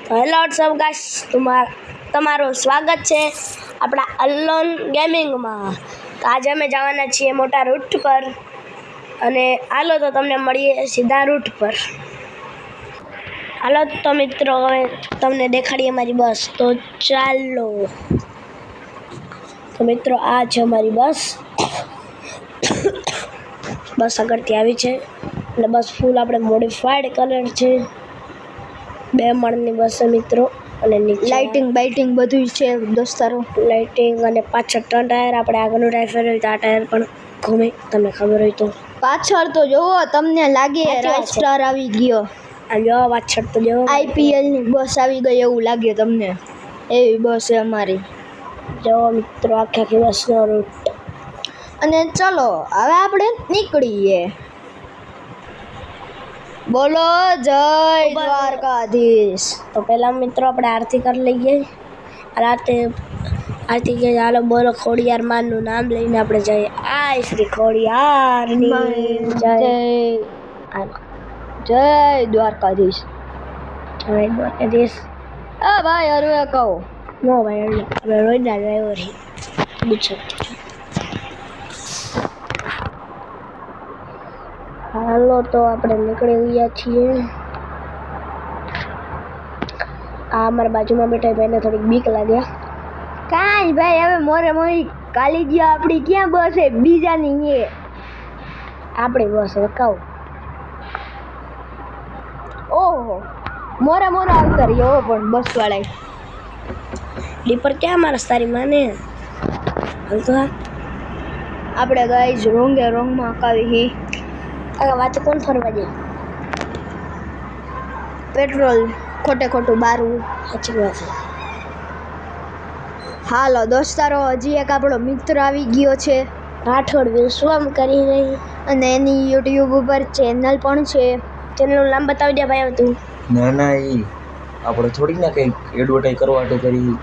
Hello સબ guys, તમારું સ્વાગત છે આપણા અલોન ગેમિંગમાં। તો આજે અમે જવાના છીએ મોટા રૂટ પર અને હાલો તો તમને મળીએ સીધા રૂટ પર। હાલો તો મિત્રો, હવે તમને દેખાડીએ અમારી બસ, તો ચાલો। તો મિત્રો, આ છે અમારી બસ। બસ આગળથી આવી છે અને બસ ફૂલ આપણે મોડિફાઈડ કલર છે। 2 માળની બસ છે મિત્રો, અને નીચે લાઇટિંગ બાઇટિંગ બધું છે દોસ્તારો। લાઇટિંગ અને પાછળ 3 ટાયર, આપણે આગળનું ટાયર ફેરવ્યું તો આ ટાયર પણ ઘૂમે, તમને ખબર હોય તો। પાછળ તો જોવો, તમને લાગે રાજસ્ટાર આવી ગયો। આ જો પાછળ તો જો IPL ની બસ આવી ગઈ એવું લાગે તમને, એવી બસ છે અમારી। જો મિત્રો, આખી બસનો રૂટ। અને ચલો હવે આપણે નીકળીએ। બોલો જય દ્વારકાધીશ। તો પહેલા મિત્રો આપણે આરતી કરી લઈએ। આરતી કે હાલો બોલો ખોડિયાર માનું નામ લઈને આપણે જઈએ। આય શ્રી ખોડિયારની જય। જય દ્વારકાધીશ। જય દ્વારકાધીશ। ભાઈ હરવે કહો નો ભાઈ, આપણે રોજના ડ્રાઈવર છીએ। હાલો તો આપણે નીકળી ગયા છીએ। આ અમારા બાજુમાં બેઠા ભાઈને થોડીક બીક લાગે। કાંઈ ભાઈ, હવે મોરે મોરી કાલી ગયા આપણી ક્યાં બસ છે બીજાની? એ આપણી બસ રકાવ। ઓહો, મોરા મોરા આવતા રહ્યો પણ બસ વાળા ડીપર ક્યાં મારા તારી માને હાલ તો। આપણે ગાઈઝ રોંગમાં અકાવી હી। આ વાત કોણ ફરવા જાય? પેટ્રોલ ખોટું બારું। સાચી વાત છે। હાલો દોસ્તારો, હજી એક આપણો મિત્ર આવી ગયો છે, રાઠોડ વિશ્વમ કરી રહી, અને એની યુટ્યુબ ઉપર ચેનલ પણ છે। ચેનલનું નામ બતાવી દે ભાઈ તું। ના ઈ આપણે થોડીક ના કંઈક એડવર્ટાઈઝ કરવા માટે કરી।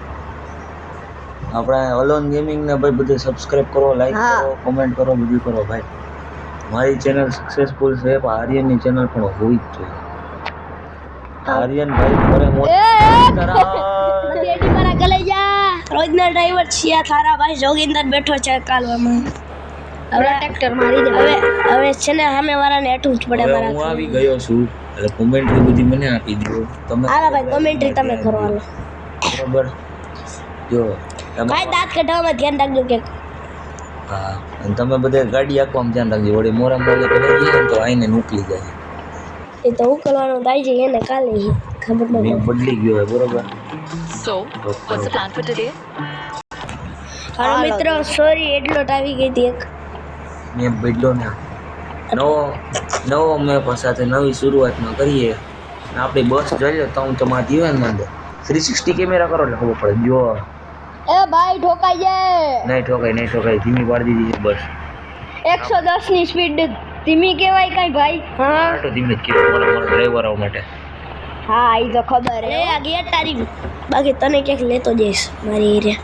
આપણે અલોન ગેમિંગ ને ભાઈ બધું સબસ્ક્રાઇબ કરો, લાઈક કરો, કોમેન્ટ કરો, બધું કરો ભાઈ। મારી ચેનલ સક્સેસફુલ છે, પણ આર્યનની ચેનલ પણ હોવી જ જોઈએ। આર્યન ભાઈ કરે એડી મારા ગલે જા, રોજના ડ્રાઈવર છીએ થારા ભાઈ। જોગિંદર બેઠો છે કાલવામાં, હવે ટ્રેક્ટર મારી દે। હવે છે ને સામે વાળાને હેઠું જ પડે મારા। હું આવી ગયો છું, એટલે કોમેન્ટ્રી બધી મને આપી દો તમે। હાલો ભાઈ, કોમેન્ટ્રી તમે કરો હાલો, બરાબર? જો ભાઈ દાંત કઢાવવામાં ધ્યાન રાખજો કે। હા, અને તમે બધે ગાડી આપવામાં ધ્યાન રાખજો, વળી મોરા મોલે કરી ગયા તો આઈને નીકળી જાય। એ તો હું કરવાનું થાય છે એને કાલે ખબર મેં નહીં બદલી ગયો હે, બરોબર? So, what's the plan for today? હાલો મિત્રો, સોરી એડલોટ આવી ગઈ હતી એક। મેં બદલો ને નવો મેપ સાથે નવી શરૂઆતમાં કરીએ। આપણી બસ જોઈ લો, તો હું તમારા જીવનમાં અંદર 360 કેમેરા કરો એટલે ખબર પડે। જો એ ભાઈ ઠોકાઈ જાય। નહીં ઠોકાય, ધીમી પાડી દીધી છે બસ। 110 ની સ્પીડ ધીમી કહેવાય કાંઈ ભાઈ? હા તો ધીમે જ કહેવાય મારા ડ્રાઈવરો માટે। હા, એ તો ખબર લે હે। આ ગયા તારી, બાકી તને ક્યાંક લેતો જઈશ મારી એરિયા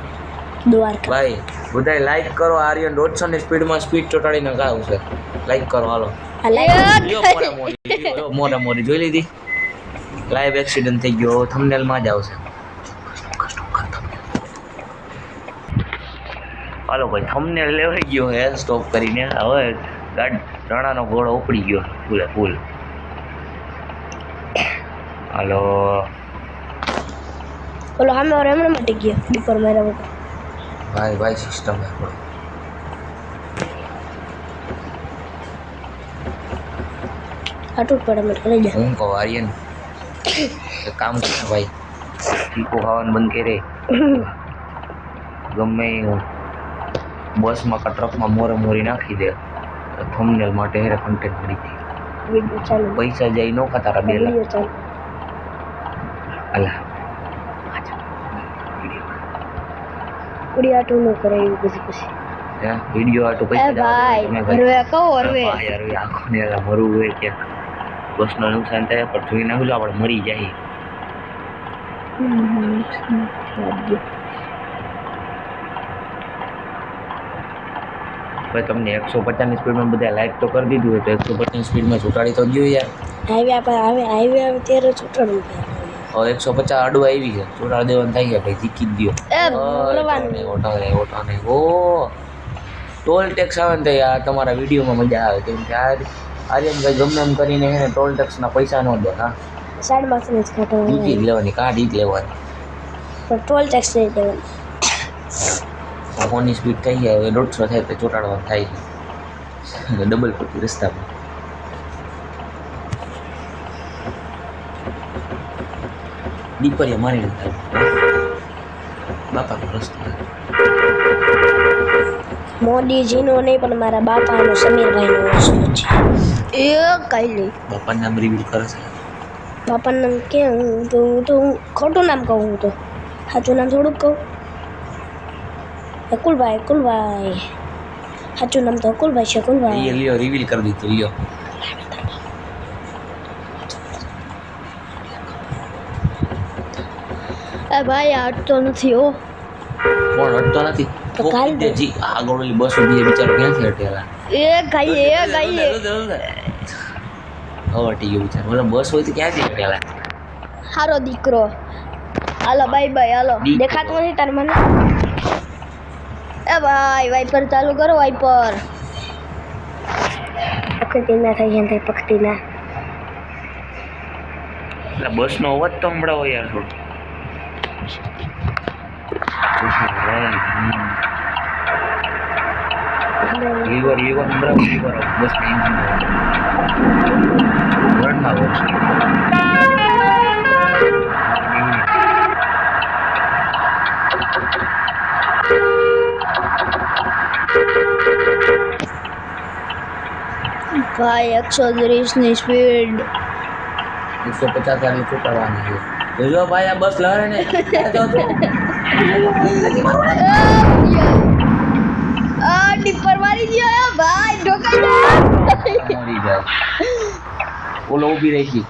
દ્વારકા। ભાઈ બધાય લાઈક કરો, આર્યન 150 ની સ્પીડમાં સ્પીડ ચોટાડીને ગાવ છે, લાઈક કરો હાલો। આ લાઈક જો મોરા મોરી જોઈ લીધી, લાઈવ એક્સિડન્ટ થઈ ગયો, થંબનેલમાં જ આવશે। હાલો ભાઈ, થંબનેલ લેવાઈ ગયો હે સ્ટોપ કરીને। હવે રણાનો ઘોડો ઉપડી ગયો ફૂલ। હાલો બોલો સામે વાળો એમણે મટી ગયો ડીપર માર્યા વગર। ભાઈ સિસ્ટમ હે આપણો। આટલું જ પડે મને કરી જાય। હું કહું આર્યન, એક કામ કરે ભાઈ, ચીકો ખાવાનું બંધ કરે, ગમે હું બસમાં કે ટ્રકમાં મોરી નાખી દે, થંબનેલ માટે હેરે કન્ટેન્ટ મળી જાય। વિડિયો ચાલુ, પૈસા જાય નો ખાતા 2 લાખ। વિડિયો ચાલુ। અલા ઉડી આટલું ન કરે એવું પછી વિડિયો આટો એ પૈસા ભાઈ તમે હરવે કહો હરવે। ભાઈ યાર આખો ને મરવું હોય કે બસનું નુકસાન થાય, પણ જોઈ નાખું આપણે મરી જાય। ભાઈ તમને 150 ની સ્પીડમાં બધા લાઈક તો કરી દીધું હોય, તો 150 ની સ્પીડમાં છૂટાડી તો દો યાર। હાઈવે ત્યારે છૂટવાનું હવે 150 અડવા આવી છે, ચોટાડ દેવાનું થાય ગયા ભાઈ, જીકી જ દ્યો. એ બોલવાનું. ઓટો ને ઓ ટોલ ટેક્સ આવે ને તો આ તમારા વિડીયોમાં મજા આવે, કેમ કે આર્યનભાઈ ગમે એમ કરીને હે ને ટોલ ટેક્સના પૈસા ન દે. હા સાઈડમાંથી જ કાઢો ટીકીટ લેવાની, કાર્ડ ઈટ લેવાની. પણ ટોલ ટેક્સ નહીં દેવાનું. ફોનની સ્પીડ થઈ જાય હવે 150 થાય તો ચોટાડવાનું થાય છે, ડબલ પટ્ટી રસ્તામાં. દીપરિયા મારી નથી બાપાનો રસ્તો. મોદીજીનો નહીં પણ મારા બાપાનો સમીરભાઈનો રસ્તો છે. એ કઈ નહીં. બાપાનું નામ રિવીલ કરે છે. બાપાનું નામ કેમ હું ખોટું નામ કહું, હું તો સાચું નામ થોડુંક કહું. અકુલભાઈ સાચું નામ તો અકુલભાઈ છે. એ અકુલભાઈ લ્યો રિવીલ કરી દીધું. લ્યો એ ભાઈ આ તો નથી હો. કોણ હટતો નથી? તો કાલ દે. જી આગળ ઓલી બસ ઊભી છે, બિચારો ક્યાંથી હટેલા? એ ગાઈએ હવે હટી ગયો બિચારો. બોલો બસ હોય તો ક્યાંથી હટેલા? હારો દીકરો. હાલો બાય બાય હાલો. દેખાતું નથી તારે મને? એ ભાઈ વાઇપર ચાલુ કરો વાઇપર. પકડતી ના થઈ જાય પકડતી ના. એટલે બસનો અવાજ તો સંભળાવો યાર થોડો. લીવર સંભળાવો, લીવર બસ એન્જિન વરણમાં વર્ષ. ભાઈ 130 ની સ્પીડ. 150 વાળી ચૂકવવાની છે. જોજો ભાઈ આ બસ લહરે ને. આ ડિપર મારી ગયો ભાઈ ઢોકાઈ મરી જાય. ઓલો ઊભી રહી ગઈ.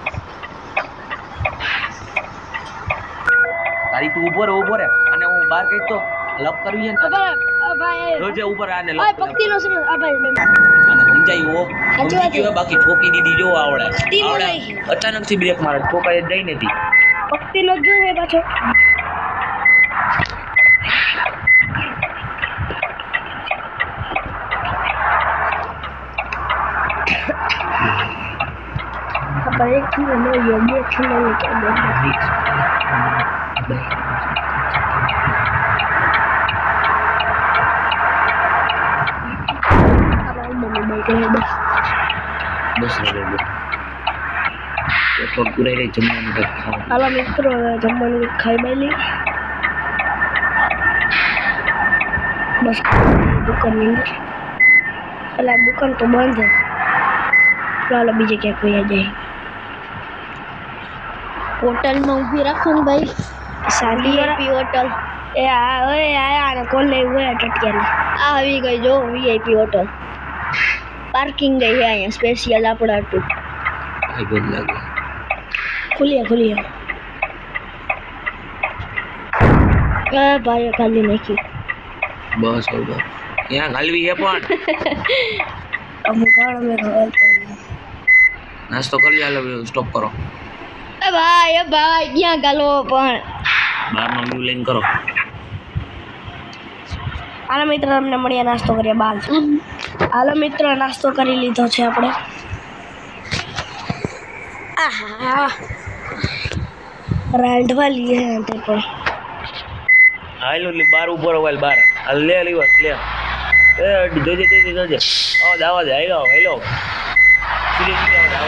તારી તું ઊભો રે અને હું બહાર કઈ તો લપ કરવી છે ને ભાઈ રોજે ઉપર આને લપ ભાઈ પકતીનો સમજ આ ભાઈ અને સમજાય હો સાચી વાત છે. બાકી ઠોકી દીધી જો આવડે પકતી નો નહીં. અચાનક થી બ્રેક મારે ઠોકાઈ જ જઈ નથી. પકતીનો જ જોઈએ પાછો. આપણે એક કિલો મળીએ, 2 કિલો કે બસ થોડું પુરાઈ રહી જમવાનું કંઈક ખાવાનું. હાલો મિત્રો હવે જમવાનું ખાઈ બાઈ બસ દુકાનની અંદર. પેલા દુકાન તો બંધ છે, ચાલો બીજે ક્યાંક વયા જાય. હોટલમાં ઊભી રાખો ને ભાઈ. શાંતિ હોટલ એ આ ઓય આયા અને કોણ લઈ ગયા ટટિયાને. આ આવી ગઈ જો વીઆઈપી હોટલ. પાર્કિંગ ગઈ છે અહીંયા સ્પેશિયલ આપણા હાટું. ભાઈ બંધ લાગે. ખુલીએ એ ભાઈ ખાલી નાખી. બસ હવે ત્યાં ગાલવી છે પણ અમુક અમે ખબર નાસ્તો કરી લે. હાલો સ્ટોપ કરો. એ ભાઈ ક્યાં ગાલો પણ. બહારનો વ્યૂ લઈને કરો. હાલો મિત્ર તમને મળીએ નાસ્તો કરીએ બહાર. હાલો મિત્ર નાસ્તો કરી લીધો છે આપણે. આહા રાંધવા લઈએ તે પણ. હાલો એટલે બહાર ઉભો રહો. બહાર હાલ લે લીવસ લે. એ જોજે આવા દે હાલો સીધી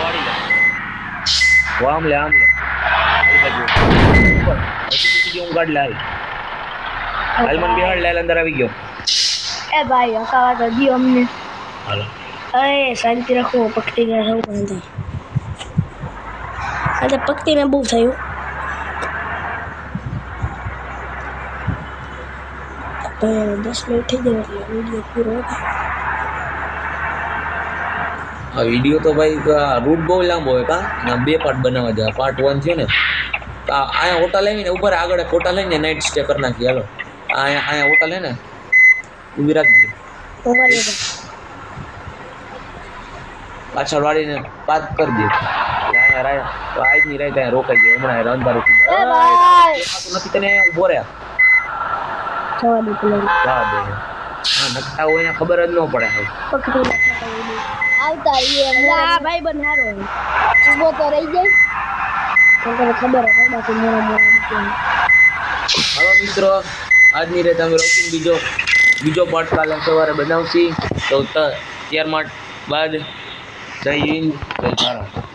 વાળી લે. આમ લે એ બાજુ ઉપર સીધી હું ગાડી લાલ હાલમન બિહાર લાલ અંદર આવી ગયો. એ ભાઈ હકાવા તો દી અમને. હાલો એ શાંતિ રાખો પકડી ગયા સૌ પણ આજે પકડીને બહુ થયું. તો 10 મિનિટ થઈ જાય એટલે વિડીયો પૂરો થાય. આ વિડીયો તો ભાઈ રૂટ બહુ લાંબો હોય કા ના 2 પાર્ટ બનાવવા જાય. પાર્ટ 1 છે ને અહીંયા હોટલ આવીને ઉપર આગળ હોટલ લઈને નાઇટ સ્ટે કરી નાખી. હાલો અહીંયા હોટલ હે ને ઊભી રાખજો. પાછળ વાળીને પાર્ક કરી દે. અહીંયા આજની રાત અહીંયા રોકાઈ જાય હમણાં અંધારું થઈ એ જાય ભાઈ દેખાતું નથી તને ઊભો રહે જવા દે પેલા જા દે હા નકટા હોય અહીંયા ખબર જ ન પડે હવે પકડી આવતા રહીએ આ ભાઈ બન હારો ઊભો તો રહી જાય તને ખબર હે બાકી મોરા મોરા હાલો મિત્રો આજની રાત અમે રોકીને બીજો પાર્ટ કાલે સવારે બનાવશી તો ત્યાર બાદ જય હિન્દ જય ભારત